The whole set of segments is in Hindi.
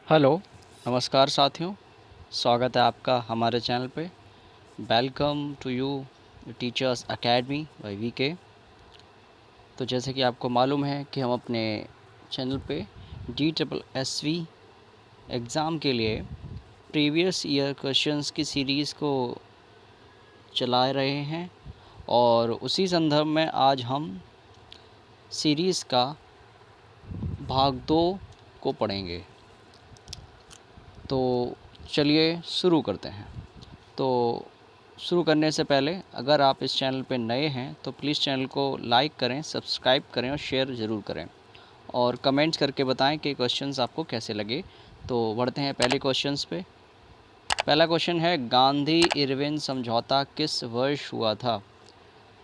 हेलो, नमस्कार साथियों। स्वागत है आपका हमारे चैनल पे। Welcome to you teachers academy by VK. तो जैसे कि आपको मालूम है कि हम अपने चैनल पे DSSV एग्ज़ाम के लिए प्रीवियस ईयर क्वेश्चंस की सीरीज़ को चला रहे हैं और उसी संदर्भ में आज हम सीरीज़ का भाग 2 को पढ़ेंगे। तो चलिए शुरू करते हैं। तो शुरू करने से पहले अगर आप इस चैनल पर नए हैं तो प्लीज़ चैनल को लाइक करें, सब्सक्राइब करें और शेयर ज़रूर करें और कमेंट्स करके बताएं कि क्वेश्चंस आपको कैसे लगे। तो बढ़ते हैं पहले क्वेश्चंस पे। पहला क्वेश्चन है, गांधी इरविन समझौता किस वर्ष हुआ था?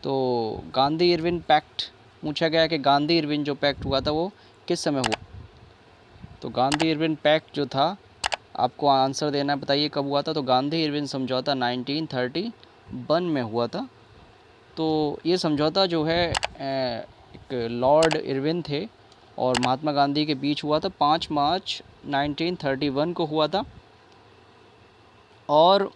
तो गांधी इरविन पैक्ट पूछा गया कि गांधी इरविन जो पैक्ट हुआ था वो किस समय हुआ? तो गांधी इरविन पैक्ट जो था, आपको आंसर देना है, बताइए कब हुआ था। तो गांधी इरविन समझौता 1931 में हुआ था। तो ये समझौता जो है एक लॉर्ड इरविन थे और महात्मा गांधी के बीच हुआ था। 5 मार्च 1931 को हुआ था। और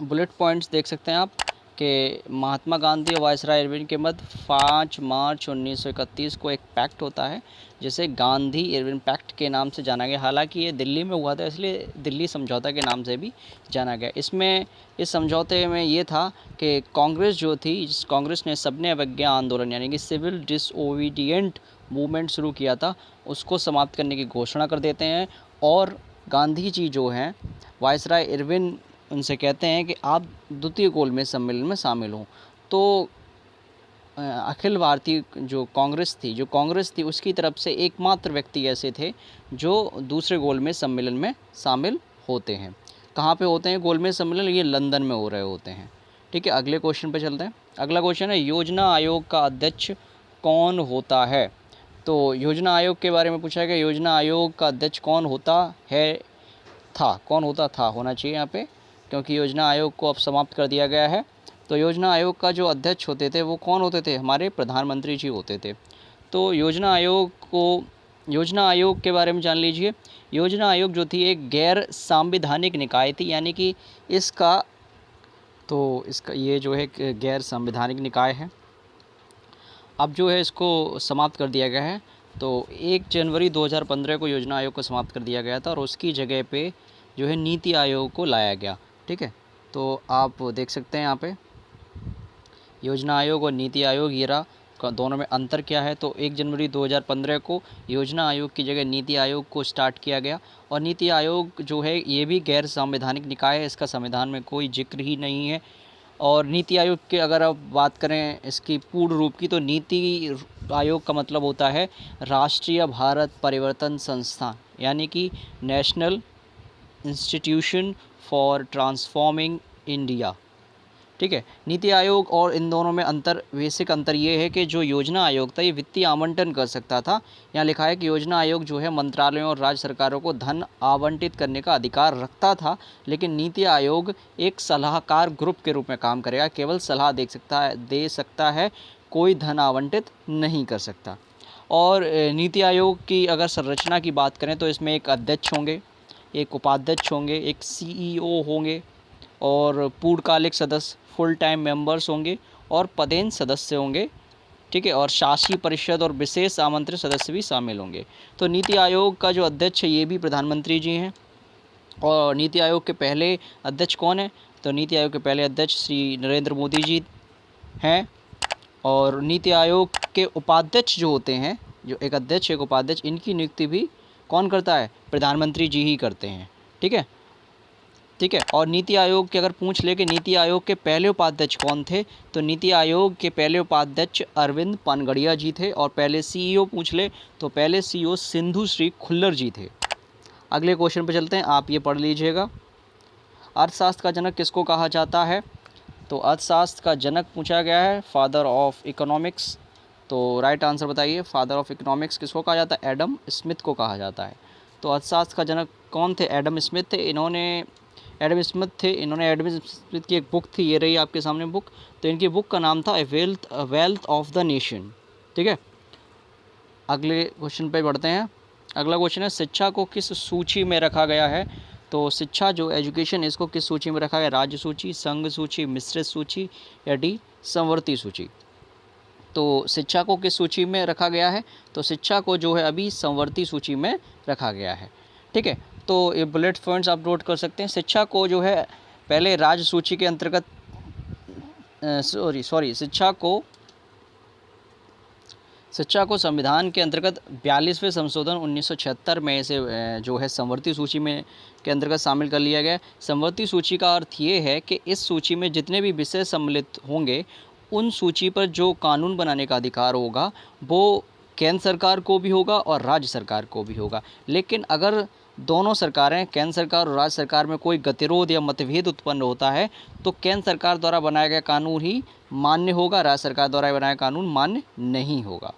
बुलेट पॉइंट्स देख सकते हैं आप कि महात्मा गांधी और वायसराय इरविन के मध्य 5 मार्च 1931 को एक पैक्ट होता है जिसे गांधी इरविन पैक्ट के नाम से जाना गया। हालांकि ये दिल्ली में हुआ था इसलिए दिल्ली समझौता के नाम से भी जाना गया। इसमें इस समझौते में ये था कि कांग्रेस जो थी, जिस कांग्रेस ने सबने अवज्ञा आंदोलन यानी कि सिविल डिसओबीडिएंट मूवमेंट शुरू किया था, उसको समाप्त करने की घोषणा कर देते हैं। और गांधी जी जो हैं, वायसराय इरविन उनसे कहते हैं कि आप द्वितीय गोलमेज सम्मेलन में शामिल हों। तो अखिल भारतीय जो कांग्रेस थी उसकी तरफ से एकमात्र व्यक्ति ऐसे थे जो दूसरे गोलमेज सम्मेलन में शामिल होते हैं। कहाँ पे होते हैं गोलमेज सम्मेलन? ये लंदन में हो रहे होते हैं। ठीक है, अगले क्वेश्चन पे चलते हैं। अगला क्वेश्चन है, योजना आयोग का अध्यक्ष कौन होता है? तो योजना आयोग के बारे में पूछा गया। योजना आयोग का अध्यक्ष कौन होता है? कौन होता था होना चाहिए यहाँ पे, क्योंकि योजना आयोग को अब समाप्त कर दिया गया है। तो योजना आयोग का जो अध्यक्ष होते थे वो कौन होते थे? हमारे प्रधानमंत्री जी होते थे। तो योजना आयोग के बारे में जान लीजिए। योजना आयोग जो थी एक गैर संवैधानिक निकाय थी, यानी कि इसका ये जो है गैर संवैधानिक निकाय है। अब जो है इसको समाप्त कर दिया गया है। तो 1 जनवरी 2015 को योजना आयोग को समाप्त कर दिया गया था और उसकी जगह पे जो है नीति आयोग को लाया गया। ठीक है, तो आप देख सकते हैं यहाँ पे योजना आयोग और नीति आयोग, ये रहा, दोनों में अंतर क्या है। तो 1 जनवरी 2015 को योजना आयोग की जगह नीति आयोग को स्टार्ट किया गया। और नीति आयोग जो है ये भी गैर संवैधानिक निकाय है, इसका संविधान में कोई जिक्र ही नहीं है। और नीति आयोग के अगर आप बात करें इसकी पूर्ण रूप की, तो नीति आयोग का मतलब होता है राष्ट्रीय भारत परिवर्तन संस्थान, यानी कि national institution for transforming India. ठीक है, नीति आयोग और इन दोनों में बेसिक अंतर ये है कि जो योजना आयोग था ये वित्तीय आवंटन कर सकता था। यहाँ लिखा है कि योजना आयोग जो है मंत्रालयों और राज्य सरकारों को धन आवंटित करने का अधिकार रखता था, लेकिन नीति आयोग एक सलाहकार ग्रुप के रूप में काम करेगा, केवल सलाह दे सकता है, कोई धन आवंटित नहीं कर सकता। और नीति आयोग की अगर संरचना की बात करें तो इसमें एक अध्यक्ष होंगे, एक उपाध्यक्ष होंगे, एक CEO होंगे और पूर्णकालिक सदस्य फुल टाइम मेंबर्स होंगे और पदेन सदस्य होंगे। ठीक है, और शासी परिषद और विशेष आमंत्रित सदस्य भी शामिल होंगे। तो नीति आयोग का जो अध्यक्ष है ये भी प्रधानमंत्री जी हैं। और नीति आयोग के पहले अध्यक्ष कौन है? तो नीति आयोग के पहले अध्यक्ष श्री नरेंद्र मोदी जी हैं। और नीति आयोग के उपाध्यक्ष जो होते हैं, जो एक अध्यक्ष एक उपाध्यक्ष, इनकी नियुक्ति भी कौन करता है? प्रधानमंत्री जी ही करते हैं। ठीक है। और नीति आयोग के अगर पूछ ले कि नीति आयोग के पहले उपाध्यक्ष कौन थे, तो नीति आयोग के पहले उपाध्यक्ष अरविंद पनगड़िया जी थे। और पहले CEO पूछ ले तो पहले CEO सिंधु श्री खुल्लर जी थे। अगले क्वेश्चन पे चलते हैं, आप ये पढ़ लीजिएगा। अर्थशास्त्र का जनक किसको कहा जाता है? तो अर्थशास्त्र का जनक पूछा गया है फादर ऑफ इकोनॉमिक्स। तो राइट आंसर बताइए, फादर ऑफ इकोनॉमिक्स किसको कहा जाता है? एडम स्मिथ को कहा जाता है। तो अर्थशास्त्र का जनक कौन थे? एडम स्मिथ थे। इन्होंने एडम स्मिथ की एक बुक थी, ये रही आपके सामने बुक। तो इनकी बुक का नाम था ए वेल्थ ऑफ द नेशन। ठीक है, अगले क्वेश्चन पे बढ़ते हैं। अगला क्वेश्चन है शिक्षा को किस सूची में रखा गया है। तो शिक्षा जो एजुकेशन इसको किस सूची में रखा गया, राज्य सूची, संघ सूची, मिश्रित सूची या डी समवर्ती सूची। तो शिक्षा को किस सूची में रखा गया है, तो शिक्षा को जो है अभी समवर्ती सूची में रखा गया है। ठीक है, तो ये बुलेट पॉइंट्स आप नोट कर सकते हैं। शिक्षा को जो है पहले राज्य सूची के अंतर्गत शिक्षा को संविधान के अंतर्गत 42वें संशोधन 1976 में इसे जो है समवर्ती सूची में के अंतर्गत शामिल कर लिया गया। समवर्ती सूची का अर्थ ये है कि इस सूची में जितने भी विषय सम्मिलित होंगे उन सूची पर जो कानून बनाने का अधिकार होगा वो केंद्र सरकार को भी होगा और राज्य सरकार को भी होगा। लेकिन अगर दोनों सरकारें, केंद्र सरकार और राज्य सरकार में कोई गतिरोध या मतभेद उत्पन्न होता है तो केंद्र सरकार द्वारा बनाया गया कानून ही मान्य होगा, राज्य सरकार द्वारा बनाया कानून मान्य नहीं होगा।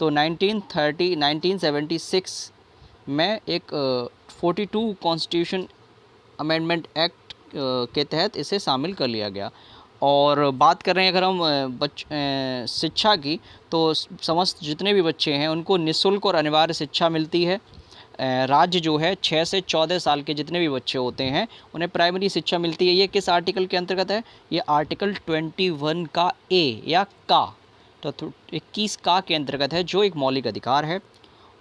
तो 1976 में एक 42 कॉन्स्टिट्यूशन अमेंडमेंट एक्ट के तहत इसे शामिल कर लिया गया। और बात कर रहे हैं अगर हम शिक्षा की, तो समस्त जितने भी बच्चे हैं उनको निःशुल्क और अनिवार्य शिक्षा मिलती है। राज्य जो है 6 से 14 साल के जितने भी बच्चे होते हैं उन्हें प्राइमरी शिक्षा मिलती है। ये किस आर्टिकल के अंतर्गत है, ये आर्टिकल 21 का ए या का, तो 21 का के अंतर्गत है, जो एक मौलिक अधिकार है।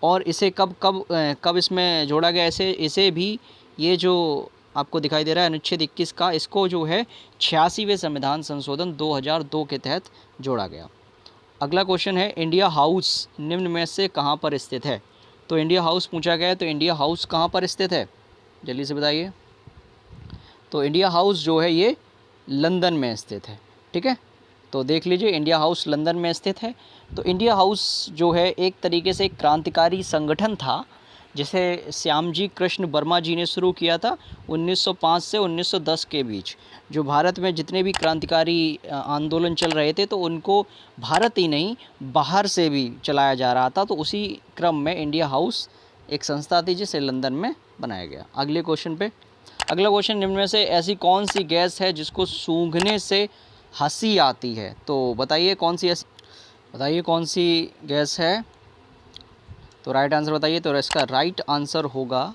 और इसे कब इसमें जोड़ा गया, इसे भी ये जो आपको दिखाई दे रहा है अनुच्छेद 21 का, इसको जो है 86वें संविधान संशोधन 2002 के तहत जोड़ा गया। अगला क्वेश्चन है इंडिया हाउस निम्न में से कहाँ पर स्थित है। तो इंडिया हाउस पूछा गया है, तो इंडिया हाउस कहाँ पर स्थित है, जल्दी से बताइए। तो इंडिया हाउस जो है ये लंदन में स्थित है। ठीक है, तो देख लीजिए इंडिया हाउस लंदन में स्थित है। तो इंडिया हाउस जो है एक तरीके से एक क्रांतिकारी संगठन था जिसे श्यामजी कृष्ण वर्मा जी ने शुरू किया था 1905 से 1910 के बीच। जो भारत में जितने भी क्रांतिकारी आंदोलन चल रहे थे तो उनको भारत ही नहीं बाहर से भी चलाया जा रहा था। तो उसी क्रम में इंडिया हाउस एक संस्था थी जिसे लंदन में बनाया गया। अगले क्वेश्चन पे, अगला क्वेश्चन निम्न में से ऐसी कौन सी गैस है जिसको सूंघने से हंसी आती है। तो बताइए कौन सी गैस है। तो राइट आंसर बताइए। तो इसका राइट आंसर होगा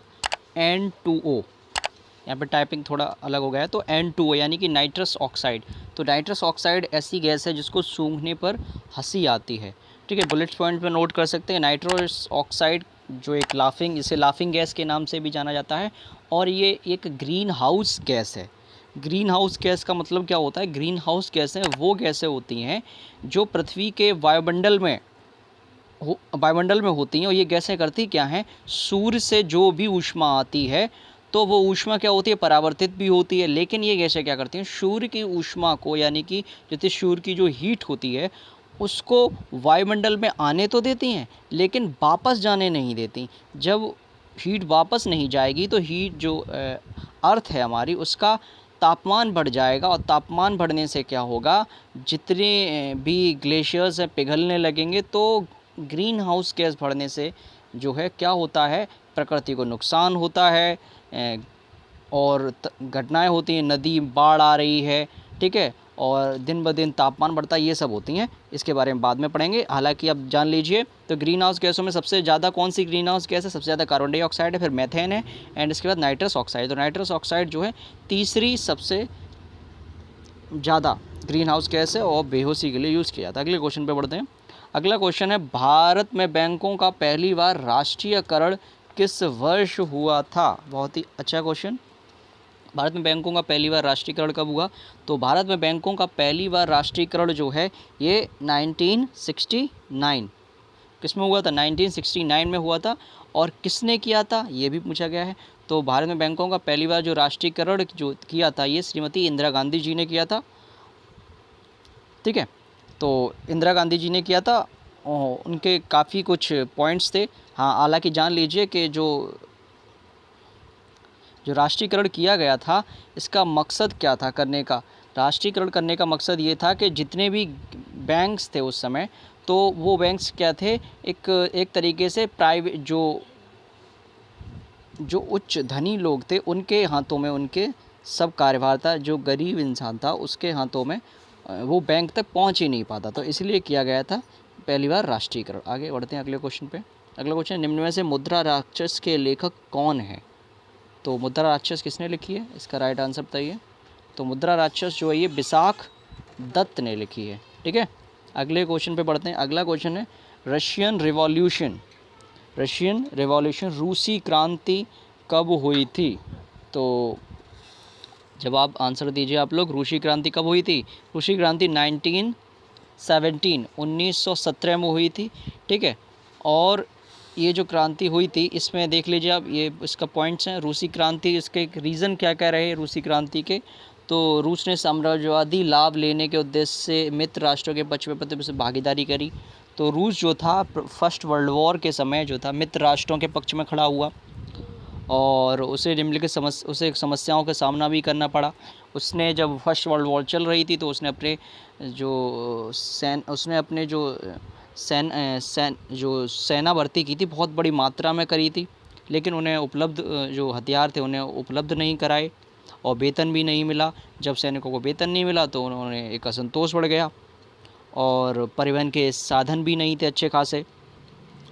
N2O। यहाँ पे टाइपिंग थोड़ा अलग हो गया है, तो N2O यानी कि नाइट्रस ऑक्साइड। तो नाइट्रस ऑक्साइड ऐसी गैस है जिसको सूंघने पर हंसी आती है। ठीक है, बुलेट पॉइंट पे नोट कर सकते हैं। नाइट्रस ऑक्साइड जो एक इसे लाफिंग गैस के नाम से भी जाना जाता है और ये एक ग्रीन हाउस गैस है। ग्रीन हाउस गैस का मतलब क्या होता है, ग्रीन हाउस गैसें वो गैसें होती हैं जो पृथ्वी के वायुमंडल में होती हैं। और ये गैसें करती क्या हैं, सूर्य से जो भी ऊष्मा आती है तो वो ऊष्मा क्या होती है, परावर्तित भी होती है। लेकिन ये गैसें क्या करती हैं, सूर्य की ऊष्मा को यानी कि जैसे सूर्य की जो हीट होती है उसको वायुमंडल में आने तो देती हैं लेकिन वापस जाने नहीं देती। जब हीट वापस नहीं जाएगी तो हीट जो अर्थ है हमारी उसका तापमान बढ़ जाएगा और तापमान बढ़ने से क्या होगा, जितने भी ग्लेशियर्स हैं पिघलने लगेंगे। तो ग्रीन हाउस गैस बढ़ने से जो है क्या होता है, प्रकृति को नुकसान होता है और घटनाएं होती हैं, नदी बाढ़ आ रही है। ठीक है, और दिन ब दिन तापमान बढ़ता है, ये सब होती हैं। इसके बारे में बाद में पढ़ेंगे, हालांकि अब जान लीजिए। तो ग्रीन हाउस गैसों में सबसे ज़्यादा कौन सी ग्रीन हाउस गैस है, सबसे ज़्यादा कार्बन डाइऑक्साइड है, फिर मेथेन है एंड इसके बाद नाइट्रस ऑक्साइड। तो नाइट्रस ऑक्साइड जो है तीसरी सबसे ज़्यादा ग्रीन हाउस गैस है और बेहोशी के लिए यूज़ किया जाता है। अगले क्वेश्चन पर बढ़ते हैं। अगला क्वेश्चन है भारत में बैंकों का पहली बार राष्ट्रीयकरण किस वर्ष हुआ था। बहुत ही अच्छा क्वेश्चन। भारत में बैंकों का पहली बार राष्ट्रीयकरण कब हुआ। तो भारत में बैंकों का पहली बार राष्ट्रीयकरण जो है ये 1969 किसमें हुआ था, 1969 में हुआ था। और किसने किया था ये भी पूछा गया है। तो भारत में बैंकों का पहली बार जो राष्ट्रीयकरण जो किया था ये श्रीमती इंदिरा गांधी जी ने किया था। ठीक है, तो इंदिरा गांधी जी ने किया था। उनके काफ़ी कुछ पॉइंट्स थे। हाँ, हालांकि जान लीजिए कि जो राष्ट्रीयकरण किया गया था इसका मकसद क्या था करने का। राष्ट्रीयकरण करने का मकसद ये था कि जितने भी बैंक्स थे उस समय, तो वो बैंक्स क्या थे, एक तरीके से प्राइवेट जो उच्च धनी लोग थे उनके हाथों में उनके सब कार्यभार था। जो गरीब इंसान था उसके हाथों में वो बैंक तक पहुंच ही नहीं पाता। तो इसलिए किया गया था पहली बार राष्ट्रीयकरण। आगे बढ़ते हैं अगले क्वेश्चन पे। अगला क्वेश्चन, निम्न में से मुद्रा राक्षस के लेखक कौन है? तो मुद्रा राक्षस किसने लिखी है, इसका राइट आंसर बताइए। तो मुद्रा राक्षस जो है ये विशाख दत्त ने लिखी है। ठीक है, अगले क्वेश्चन पे बढ़ते हैं। अगला क्वेश्चन है रशियन रिवॉल्यूशन रूसी क्रांति कब हुई थी? तो जवाब आंसर दीजिए आप लोग। रूसी क्रांति कब हुई थी? रूसी क्रांति 1917 में हुई थी। ठीक है, और ये जो क्रांति हुई थी इसमें देख लीजिए आप, ये इसका पॉइंट्स हैं। रूसी क्रांति, इसके एक रीज़न क्या क्या रहे रूसी क्रांति के? तो रूस ने साम्राज्यवादी लाभ लेने के उद्देश्य से मित्र राष्ट्रों के पक्ष में से भागीदारी करी। तो रूस जो था फर्स्ट वर्ल्ड वॉर के समय जो था मित्र राष्ट्रों के पक्ष में खड़ा हुआ और उसे निम्नलिखित समस्याओं का सामना भी करना पड़ा। उसने जब फर्स्ट वर्ल्ड वॉर चल रही थी तो उसने अपने जो सेना भर्ती की थी बहुत बड़ी मात्रा में करी थी, लेकिन उन्हें उपलब्ध जो हथियार थे उन्हें उपलब्ध नहीं कराए और वेतन भी नहीं मिला। जब सैनिकों को वेतन नहीं मिला तो उन्होंने एक असंतोष बढ़ गया और परिवहन के साधन भी नहीं थे अच्छे खासे।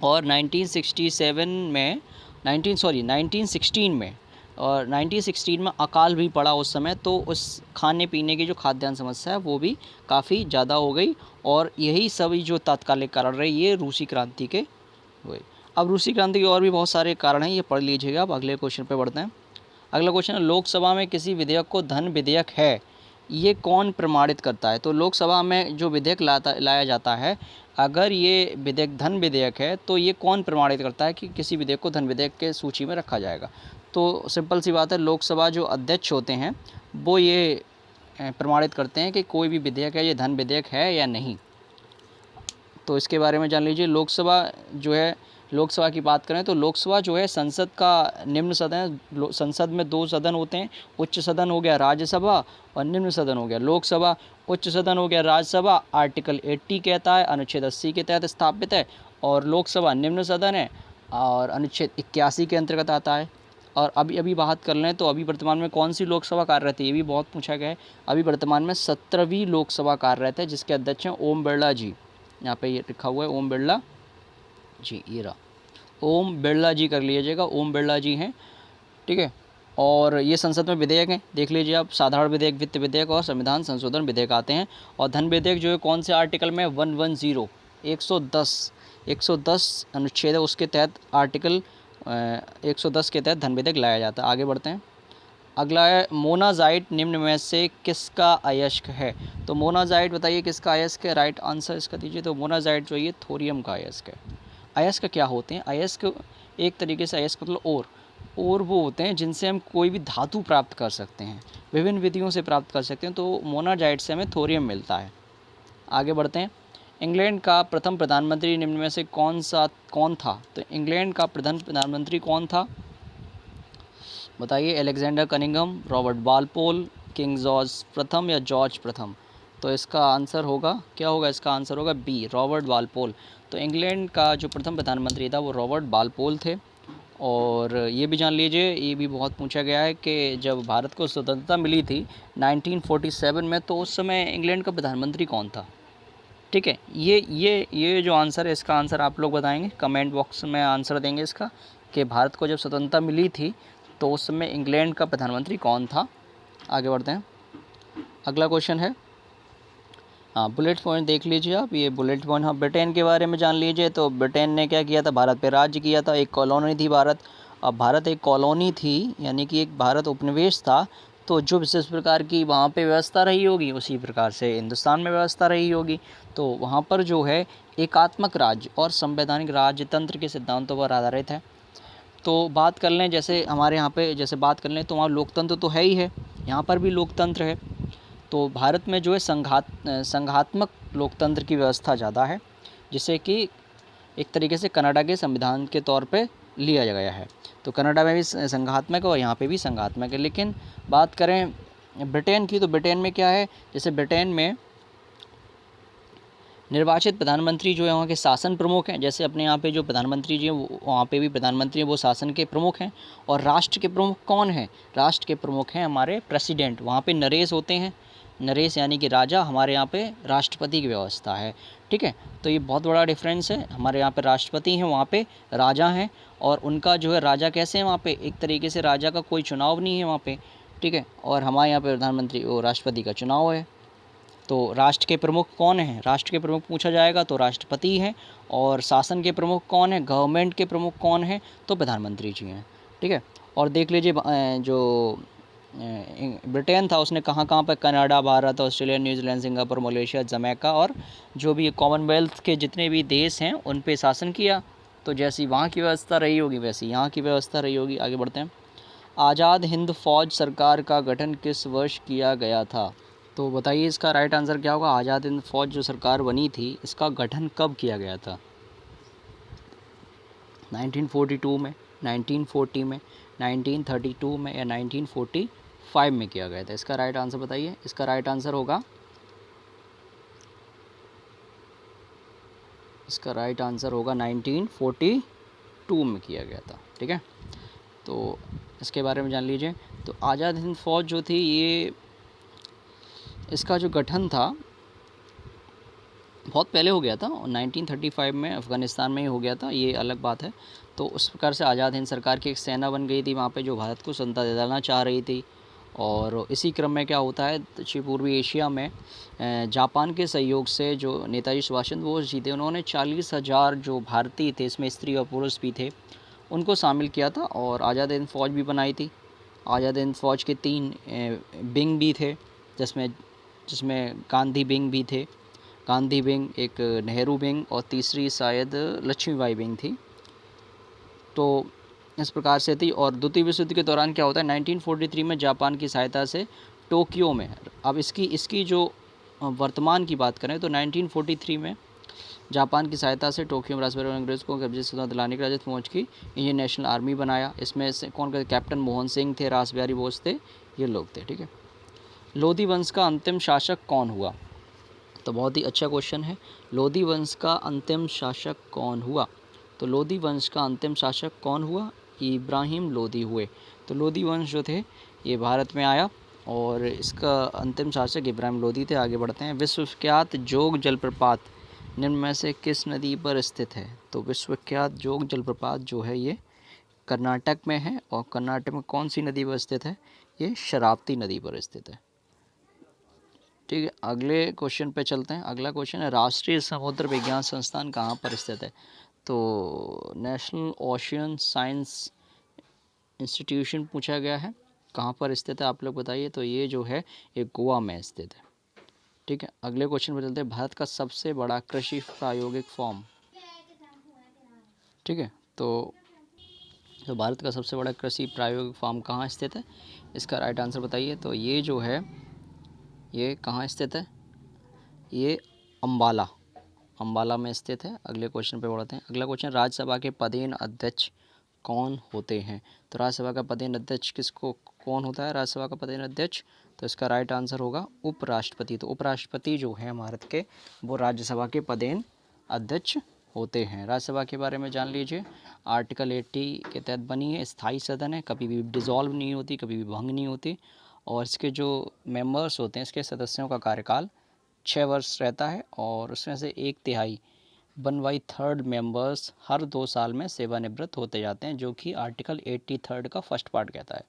और 1916 में अकाल भी पड़ा उस समय। तो उस खाने पीने की जो खाद्यान्न समस्या है वो भी काफ़ी ज़्यादा हो गई और यही सभी जो तात्कालिक कारण रहे ये रूसी क्रांति के हुए। अब रूसी क्रांति के और भी बहुत सारे कारण हैं, ये पढ़ लीजिएगा। अब अगले क्वेश्चन पे बढ़ते हैं। अगला क्वेश्चन है लोकसभा में किसी विधेयक को धन विधेयक है ये कौन प्रमाणित करता है? तो लोकसभा में जो विधेयक लाया जाता है, अगर ये विधेयक धन विधेयक है तो ये कौन प्रमाणित करता है कि किसी विधेयक को धन विधेयक के सूची में रखा जाएगा? तो सिंपल सी बात है, लोकसभा जो अध्यक्ष होते हैं वो ये प्रमाणित करते हैं कि कोई भी विधेयक है ये धन विधेयक है या नहीं। तो इसके बारे में जान लीजिए। लोकसभा की बात करें तो लोकसभा जो है संसद का निम्न सदन है। संसद में 2 सदन होते हैं, उच्च सदन हो गया राज्यसभा और निम्न सदन हो गया लोकसभा। उच्च सदन हो गया राज्यसभा, आर्टिकल 80 कहता है, अनुच्छेद 80 के तहत स्थापित है। और लोकसभा निम्न सदन है और अनुच्छेद 81 के अंतर्गत आता है। और अभी बात कर लें तो अभी वर्तमान में कौन सी लोकसभा कार्यरत है, ये भी बहुत पूछा गया है। अभी वर्तमान में 17वीं लोकसभा कार्यरत है जिसके अध्यक्ष हैं ओम बिरला जी। यहाँ पे ये लिखा हुआ है ओम बिरला जी, ये रहा ओम बिरला जी, कर लीजिएगा, ओम बिरला जी हैं। ठीक है, और ये संसद में विधेयक हैं, देख लीजिए आप, साधारण विधेयक, वित्त विधेयक और संविधान संशोधन विधेयक आते हैं। और धन विधेयक जो है कौन से आर्टिकल में? 110 अनुच्छेद है उसके तहत, आर्टिकल 110 के तहत धन विधेयक लाया जाता है। आगे बढ़ते हैं। अगला है मोनाजाइट निम्न में से किसका अयस्क है? तो मोनाजाइट बताइए किसका अयस्क है, राइट आंसर इसका दीजिए। तो मोनाजाइट जो है थोरियम का अयस्क है। अयस्क क्या होते हैं? अयस्क एक तरीके से, अयस्क मतलब और वो होते हैं जिनसे हम कोई भी धातु प्राप्त कर सकते हैं, विभिन्न विधियों से प्राप्त कर सकते हैं। तो मोनाजाइट से हमें थोरियम मिलता है। आगे बढ़ते हैं। इंग्लैंड का प्रथम प्रधानमंत्री निम्न में से कौन था? तो इंग्लैंड का प्रथम प्रधानमंत्री कौन था बताइए? Alexander Cunningham, Robert Walpole, king George प्रथम या जॉर्ज प्रथम? तो इसका आंसर होगा, क्या होगा इसका आंसर होगा बी, रॉबर्ट वालपोल। तो इंग्लैंड का जो प्रथम प्रधानमंत्री था वो रॉबर्ट वालपोल थे। और ये भी जान लीजिए, ये भी बहुत पूछा गया है कि जब भारत को स्वतंत्रता मिली थी 1947 में, तो उस समय इंग्लैंड का प्रधानमंत्री कौन था? ठीक है, ये जो आंसर है इसका आंसर आप लोग बताएंगे, कमेंट बॉक्स में आंसर देंगे इसका कि भारत को जब स्वतंत्रता मिली थी तो उस समय इंग्लैंड का प्रधानमंत्री कौन था। आगे बढ़ते हैं। अगला क्वेश्चन है, हाँ, बुलेट पॉइंट देख लीजिए आप, ये बुलेट पॉइंट। हाँ, ब्रिटेन के बारे में जान लीजिए। तो ब्रिटेन ने क्या किया था? भारत पे राज्य किया था, एक कॉलोनी थी भारत। अब भारत एक कॉलोनी थी, यानी कि एक भारत उपनिवेश था। तो जो विशेष प्रकार की वहाँ पे व्यवस्था रही होगी उसी प्रकार से हिंदुस्तान में व्यवस्था रही होगी। तो वहाँ पर जो है एकात्मक राज्य और संवैधानिक राजतंत्र के सिद्धांतों पर आधारित है। तो बात कर लें जैसे हमारे यहाँ पे जैसे बात कर लें तो वहाँ लोकतंत्र तो है ही है, यहाँ पर भी लोकतंत्र है। तो भारत में जो है संघात्मक लोकतंत्र की व्यवस्था ज़्यादा है, जिसे कि एक तरीके से कनाडा के संविधान के तौर पे लिया गया है। तो कनाडा में भी संघात्मक है और यहाँ पे भी संघात्मक है। लेकिन बात करें ब्रिटेन की, तो ब्रिटेन में क्या है? जैसे ब्रिटेन में निर्वाचित प्रधानमंत्री जो है वहाँ के शासन प्रमुख हैं। जैसे अपने यहाँ पे जो प्रधानमंत्री जी हैं वहाँ पे भी प्रधानमंत्री हैं, वो शासन के प्रमुख हैं। और राष्ट्र के प्रमुख कौन हैं? राष्ट्र के प्रमुख हैं हमारे प्रेसिडेंट। वहाँ पे नरेश होते हैं, नरेश यानी कि राजा। हमारे यहाँ पे राष्ट्रपति की व्यवस्था है। ठीक है। तो ये बहुत बड़ा डिफरेंस है। हमारे यहाँ पे राष्ट्रपति हैं, वहाँ पे राजा हैं, और उनका जो है राजा कैसे हैं वहाँ पे, एक तरीके से राजा का कोई चुनाव नहीं है वहाँ पे, ठीक है। और हमारे यहाँ पे प्रधानमंत्री वो राष्ट्रपति का चुनाव है। तो राष्ट्र के प्रमुख कौन हैं, राष्ट्र के प्रमुख पूछा जाएगा तो राष्ट्रपति हैं, और शासन के प्रमुख कौन है, गवर्नमेंट के प्रमुख कौन है, तो प्रधानमंत्री जी हैं, ठीक है। और देख लीजिए जो ब्रिटेन था उसने कहाँ कहाँ पर Canada, Bharat, Australia, New Zealand, Singapore, Malaysia, Jamaica और जो भी कॉमनवेल्थ के जितने भी देश हैं उन पे शासन किया। तो जैसी वहाँ की व्यवस्था रही होगी वैसी यहाँ की व्यवस्था रही होगी। आगे बढ़ते हैं। आज़ाद हिंद फौज सरकार का गठन किस वर्ष किया गया था? तो बताइए इसका राइट आंसर क्या होगा। आज़ाद हिंद फौज जो सरकार बनी थी इसका गठन कब किया गया था? 1942 में, 1940 में, 1932 में या 1945 में किया गया था? इसका राइट आंसर बताइए। इसका राइट आंसर होगा, इसका राइट आंसर होगा 1942 में किया गया था, ठीक है। तो इसके बारे में जान लीजिए। तो आज़ाद हिंद फौज जो थी ये, इसका जो गठन था बहुत पहले हो गया था, 1935 में अफ़गानिस्तान में ही हो गया था, ये अलग बात है। तो उस प्रकार से आज़ाद हिंद सरकार की एक सेना बन गई थी वहाँ पे जो भारत को स्वतंत्रता दिलाना चाह रही थी। और इसी क्रम में क्या होता है, दक्षिण पूर्वी एशिया में जापान के सहयोग से जो नेताजी सुभाष चंद्र बोस जी थे उन्होंने 40,000 जो भारतीय थे, इसमें स्त्री और पुरुष भी थे, उनको शामिल किया था और आज़ाद हिंद फौज भी बनाई थी। आज़ाद हिंद फौज के 3 विंग भी थे, जिसमें गांधी विंग भी थे, गांधी विंग, एक नेहरू विंग और तीसरी शायद लक्ष्मीबाई विंग थी। तो इस प्रकार से थी। और द्वितीय विश्व युद्ध के दौरान क्या होता है, 1943 में जापान की सहायता से टोक्यो में, अब इसकी जो वर्तमान की बात करें तो 1943 में जापान की सहायता से टोक्यो में राष्ट्रपति अंग्रेज को कब्जे से दिलाने के लिए फौज की इंडियन नेशनल आर्मी बनाया। इसमें से कौन थे? कैप्टन मोहन सिंह थे, रास बिहारी बोस थे, ये लोग थे, ठीक है। लोधी वंश का अंतिम शासक कौन हुआ? तो बहुत ही अच्छा क्वेश्चन है। लोधी वंश का अंतिम शासक कौन हुआ? तो लोधी वंश का अंतिम शासक कौन हुआ? इब्राहिम लोधी हुए। तो लोधी वंश जो थे ये भारत में आया और इसका अंतिम शासक इब्राहिम लोधी थे। आगे बढ़ते हैं। विश्वविख्यात जोग जलप्रपात निम्न में से किस नदी पर स्थित है? तो विश्वविख्यात जोग जलप्रपात जो है ये कर्नाटक में है, और कर्नाटक में कौन सी नदी पर स्थित है? ये शरावती नदी पर स्थित है, ठीक है। अगले क्वेश्चन पे चलते हैं। अगला क्वेश्चन है, राष्ट्रीय समुद्र विज्ञान संस्थान कहाँ पर स्थित है? तो नेशनल ओशियन साइंस इंस्टीट्यूशन पूछा गया है, कहाँ पर स्थित है आप लोग बताइए। तो ये जो है ये गोवा में स्थित है, ठीक है। अगले क्वेश्चन पे चलते हैं। भारत का सबसे बड़ा कृषि प्रायोगिक फॉर्म, ठीक है। तो भारत का सबसे बड़ा कृषि प्रायोगिक फॉर्म कहाँ स्थित है? इसका राइट आंसर बताइए। तो ये जो है ये कहाँ स्थित है? ये अम्बाला में स्थित है। अगले क्वेश्चन पे बढ़ते हैं। अगला क्वेश्चन, राज्यसभा के पदेन अध्यक्ष कौन होते हैं? तो राज्यसभा का पदेन अध्यक्ष कौन होता है राज्यसभा का पदेन अध्यक्ष? तो इसका राइट आंसर होगा उपराष्ट्रपति। तो उपराष्ट्रपति जो है भारत के, वो राज्यसभा के पदेन अध्यक्ष होते हैं। राज्यसभा के बारे में जान लीजिए। आर्टिकल 80 के तहत बनी है, स्थायी सदन है, कभी भी डिसॉल्व नहीं होती, कभी भी भंग नहीं होती। और इसके जो मेंबर्स होते हैं, इसके सदस्यों का कार्यकाल 6 वर्ष रहता है, और उसमें से 1/3 1/3 मेंबर्स हर 2 साल में सेवानिवृत्त होते जाते हैं, जो कि आर्टिकल 83 का फर्स्ट पार्ट कहता है।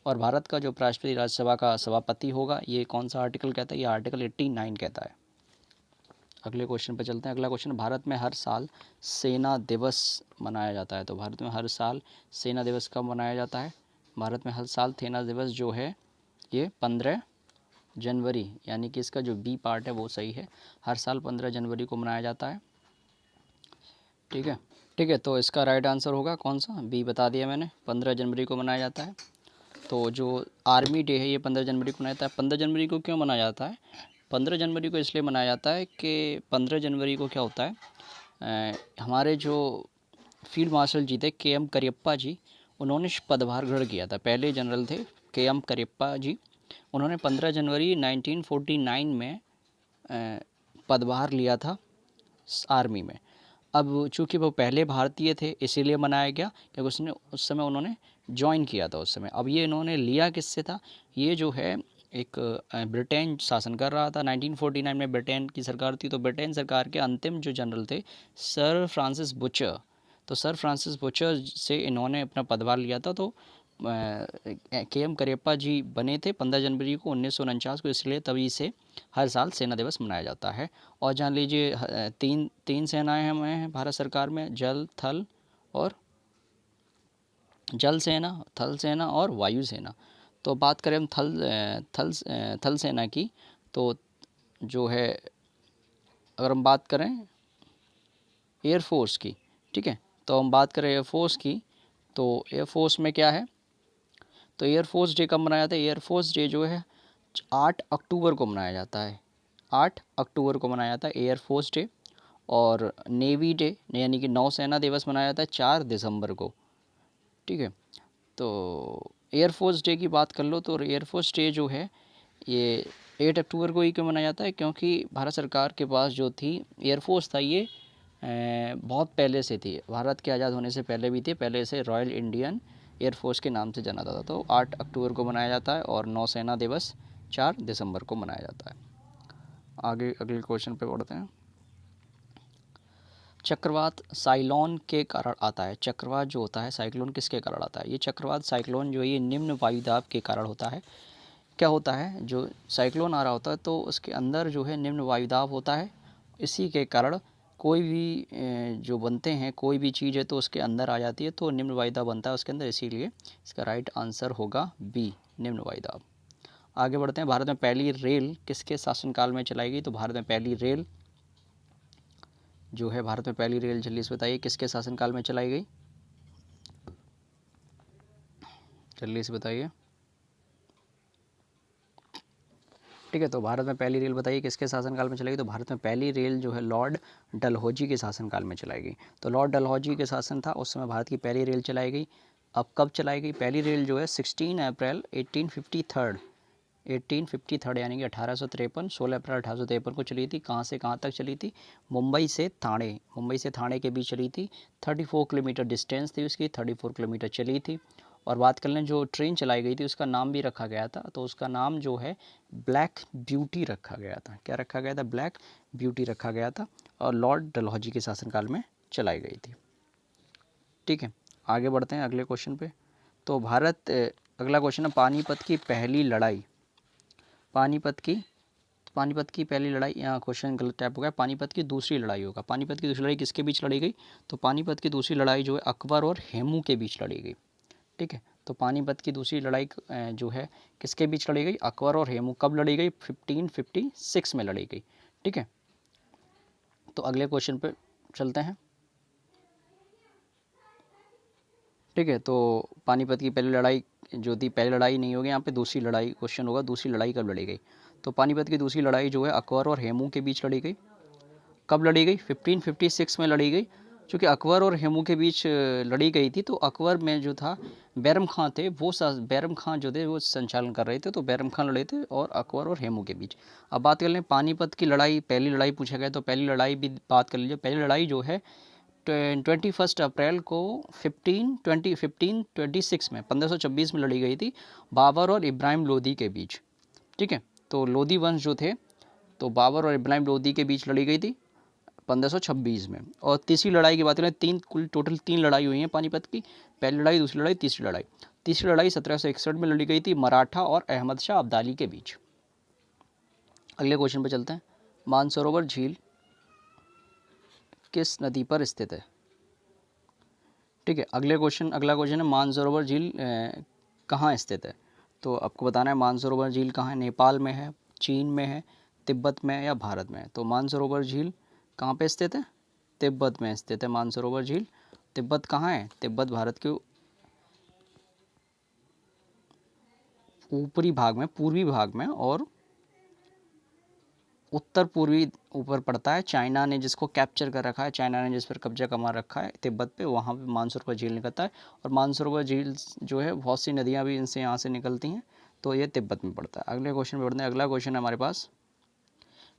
और भारत का जो उपराष्ट्रपति राज्यसभा का सभापति होगा, ये कौन सा आर्टिकल कहता है? ये आर्टिकल 89 कहता है। अगले क्वेश्चन पर चलते हैं। अगला क्वेश्चन, भारत में हर साल सेना दिवस मनाया जाता है। तो भारत में हर साल सेना दिवस कब मनाया जाता है? भारत में हर साल सेना दिवस जो है ये 15 जनवरी, यानी कि इसका जो बी पार्ट है वो सही है। हर साल 15 जनवरी को मनाया जाता है, ठीक है, ठीक है। तो इसका राइट आंसर होगा कौन सा? बी बता दिया मैंने, 15 जनवरी को मनाया जाता है। तो जो आर्मी डे है ये 15 जनवरी को मनाया जाता है। 15 जनवरी को क्यों मनाया जाता है? 15 जनवरी को इसलिए मनाया जाता है कि 15 जनवरी को क्या होता है, हमारे जो फील्ड मार्शल जी थे के एम करियप्पा जी, उन्होंने पदभार ग्रहण किया था। पहले जनरल थे के एम करियप्पा जी, उन्होंने 15 जनवरी 1949 में पदभार लिया था आर्मी में। अब चूँकि वो पहले भारतीय थे इसीलिए मनाया गया, क्योंकि उस समय उन्होंने ज्वाइन किया था उस समय। अब ये इन्होंने लिया किससे था? ये जो है एक ब्रिटेन शासन कर रहा था। 1949 में ब्रिटेन की सरकार थी, तो ब्रिटेन सरकार के अंतिम जो जनरल थे सर फ्रांसिस बुचर, तो सर फ्रांसिस बुचर से इन्होंने अपना पदभार लिया था। तो के एम करियप्पा जी बने थे 15 जनवरी को 1949 को, इसलिए तभी से हर साल सेना दिवस मनाया जाता है। और जान लीजिए तीन सेनाएं हमें भारत सरकार में, जल सेना, थल सेना और वायु सेना। तो बात करें हम थल सेना की, तो जो है अगर हम बात करें एयरफोर्स की, ठीक है, तो हम बात करें एयरफोर्स की, तो एयरफोर्स में क्या है, तो एयरफोर्स डे कब मनाया जाता है? एयरफोर्स डे जो है 8 अक्टूबर को मनाया जाता है। 8 अक्टूबर को मनाया जाता है एयरफोर्स डे। और नेवी डे यानी कि नौसेना दिवस मनाया जाता है 4 दिसंबर को, ठीक है। तो एयरफोर्स डे की बात कर लो, तो एयरफोर्स डे जो है ये 8 अक्टूबर को ही क्यों मनाया जाता है? क्योंकि भारत सरकार के पास जो थी एयरफोर्स था, ये बहुत पहले से थी, भारत के आज़ाद होने से पहले भी थी, पहले से रॉयल इंडियन एयरफोर्स के नाम से जाना जाता था। तो 8 अक्टूबर को मनाया जाता है और नौसेना दिवस 4 दिसंबर को मनाया जाता है। आगे अगले क्वेश्चन पे बढ़ते हैं। चक्रवात साइक्लोन के कारण आता है। चक्रवात जो होता है साइक्लोन किसके कारण आता है? ये चक्रवात साइक्लोन जो है ये निम्न वायुदाब के कारण होता है। क्या होता है, जो साइक्लोन आ रहा होता है तो उसके अंदर जो है निम्न वायुदाब होता है, इसी के कारण कोई भी जो बनते हैं, कोई भी चीज़ है तो उसके अंदर आ जाती है, तो निम्न वायुदाब बनता है उसके अंदर, इसीलिए इसका राइट आंसर होगा बी, निम्न वायुदाब। आगे बढ़ते हैं। भारत में पहली रेल किसके शासनकाल में चलाई गई? तो भारत में पहली रेल जो है, भारत में पहली रेल जल्दी से बताइए किसके शासनकाल में चलाई गई? जल्दी से बताइए। ठीक है, तो भारत में पहली रेल बताइए किसके शासनकाल में चलाई गई? तो भारत में पहली रेल जो है लॉर्ड डलहौजी के शासनकाल में चलाई गई। तो लॉर्ड डलहौजी के शासन था, उस समय भारत की पहली रेल चलाई गई। अब कब चलाई गई पहली रेल? जो है 16 अप्रैल 1853 यानी कि 1853, 16 अप्रैल 1853 को चली थी। कहाँ से कहाँ तक चली थी? मुंबई से थाने के बीच चली थी। 34 किलोमीटर डिस्टेंस थी उसकी, 34 किलोमीटर चली थी। और बात कर लें जो ट्रेन चलाई गई थी उसका नाम भी रखा गया था, तो उसका नाम जो है ब्लैक ब्यूटी रखा गया था। क्या रखा गया था? ब्लैक ब्यूटी रखा गया था, और लॉर्ड डलहौजी के शासनकाल में चलाई गई थी। ठीक है, आगे बढ़ते हैं अगले क्वेश्चन पे। तो अगला क्वेश्चन है पानीपत की पहली लड़ाई। पानीपत की पहली लड़ाई, यहाँ क्वेश्चन गलत टाइप हो गया, पानीपत की दूसरी लड़ाई होगा। पानीपत की दूसरी लड़ाई किसके बीच लड़ी गई? तो पानीपत की दूसरी लड़ाई जो है अकबर और हेमू के बीच लड़ी गई। ठीक है, तो पानीपत की दूसरी लड़ाई जो है किसके बीच लड़ी गई? अकबर और हेमू। कब लड़ी गई? 1556 में लड़ी गई। ठीक है, तो अगले क्वेश्चन पे चलते हैं। ठीक है, तो पानीपत की पहली लड़ाई जो थी, पहली लड़ाई नहीं होगी यहाँ पे, दूसरी लड़ाई क्वेश्चन होगा, दूसरी लड़ाई कब लड़ी गई? तो पानीपत की दूसरी लड़ाई जो है अकबर और हेमू के बीच लड़ी गई। कब लड़ी गई? 1556 में लड़ी गई। चूँकि अकबर और हेमू के बीच लड़ी गई थी, तो अकबर में जो था बैरम खां थे, बैरम खां जो थे वो संचालन कर रहे थे, तो बैरम खां लड़े थे और अकबर और हेमू के बीच। अब बात कर लें पानीपत की लड़ाई, पहली लड़ाई पूछा गया, तो पहली लड़ाई भी बात कर लीजिए। पहली लड़ाई जो है 21 अप्रैल को 1526 में 1526 में लड़ी गई थी, बाबर और इब्राहिम लोदी के बीच। ठीक है, तो लोदी वंश जो थे, तो बाबर और इब्राहिम लोदी के बीच लड़ी गई थी 1526 में। और तीसरी लड़ाई की बात करें, कुल टोटल 3 लड़ाई हुई हैं पानीपत की, पहली लड़ाई, दूसरी लड़ाई, तीसरी लड़ाई। तीसरी लड़ाई 1761 में लड़ी गई थी मराठा और अहमद शाह अब्दाली के बीच। अगले क्वेश्चन पे चलते हैं। मानसरोवर झील किस नदी पर स्थित है? ठीक है, अगला क्वेश्चन है मानसरोवर झील कहाँ स्थित है? तो आपको बताना है मानसरोवर झील कहाँ है, नेपाल में है, चीन में है, तिब्बत में है या भारत में है? तो मानसरोवर झील कहाँ पे स्थित है? तिब्बत में स्थित है मानसरोवर झील। तिब्बत कहाँ है? तिब्बत भारत के ऊपरी भाग में, पूर्वी भाग में और उत्तर पूर्वी ऊपर पड़ता है। चाइना ने जिसको कैप्चर कर रखा है, चाइना ने जिस पर कब्जा कमा रखा है तिब्बत पे, वहाँ पे मानसरोवर झील निकलता है। और मानसरोवर झील जो है बहुत सी नदियाँ भी इनसे यहाँ से निकलती हैं, तो ये तिब्बत में पड़ता है। अगले क्वेश्चन पे बढ़ते हैं। अगला क्वेश्चन है हमारे पास,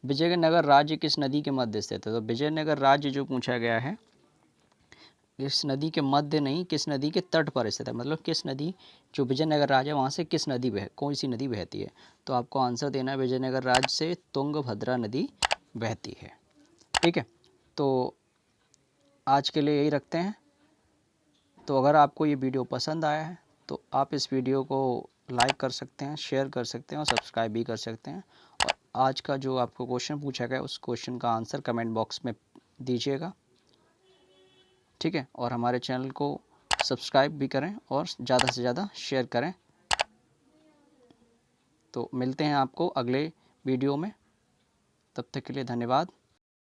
विजयनगर राज्य किस नदी के मध्य स्थित है? तो विजयनगर राज्य जो पूछा गया है इस नदी के मध्य नहीं, किस नदी के तट पर स्थित है, मतलब किस नदी, जो विजयनगर राज्य है वहाँ से किस नदी कौन सी नदी बहती है। तो आपको आंसर देना है विजयनगर राज्य से तुंगभद्रा नदी बहती है। ठीक है, तो आज के लिए यही रखते हैं। तो अगर आपको ये वीडियो पसंद आया है तो आप इस वीडियो को लाइक कर सकते हैं, शेयर कर सकते हैं और सब्सक्राइब भी कर सकते हैं। और आज का जो आपको क्वेश्चन पूछा गया उस क्वेश्चन का आंसर कमेंट बॉक्स में दीजिएगा। ठीक है, और हमारे चैनल को सब्सक्राइब भी करें और ज़्यादा से ज़्यादा शेयर करें। तो मिलते हैं आपको अगले वीडियो में, तब तक के लिए धन्यवाद।